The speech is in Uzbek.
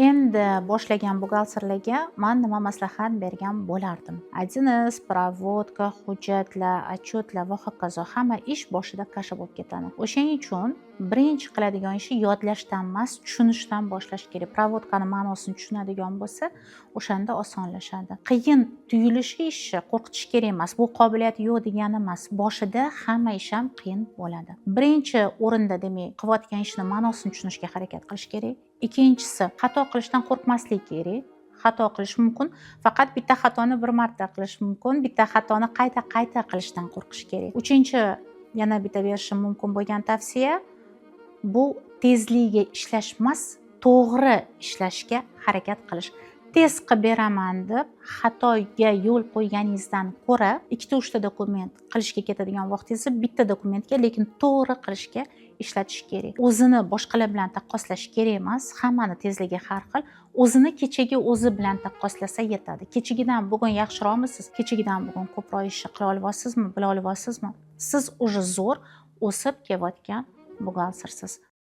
Endi boshlagan buxgalterlarga men nima maslahat bergan bo'lardim? Один из provodka, hujjatlar, отчетlar va hokazo hamma ish boshida kasha bo'lib ketadi. O'shaning uchun birinchi qiladigan ishi yodlashdan emas, tushunishdan boshlash kerak. Provodkani ma'nosini tushunadigan bo'lsa, o'shanda osonlashadi. Qiyin tuyulishi ishni qo'rqitish kerak emas. Bu qobiliyat yo'q degani emas. Boshida hamma ish ham qiyin bo'ladi. Birinchi o'rinda demak, qilayotgan ishni ma'nosini tushunishga harakat qilish kerak. Ikkinchisi, xato qilishdan qo'rqmaslik kerak. Xato qilish mumkin, faqat bitta xatoni bir marta qilish mumkin, bitta xatoni qayta qilishdan qo'rqish kerak. Uchinchi, yana bitta berishim mumkin bo'lgan tavsiya, bu tezligiga ishlash emas, to'g'ri ishlashga harakat qilish. Tez qilib beraman deb xatoga yo'l qo'yganingizdan ko'ra, 2-3 ta dokument qilishga ketadigan vaqtingizni bitta dokumentga, lekin to'g'ri qilishga ishlatish kerak. O'zini boshqalar bilan taqqoslash kerak emas, hammani tezligi har xil. O'zini kechagi o'zi bilan taqqoslasa yetadi. Kechagidan bugun yaxshiroqmisiz? Kechagidan bugun ko'proq ishni qila olyapsizmi, bila olyapsizmi? Siz уже zo'r o'sib kelayotgan buxgaltersiz.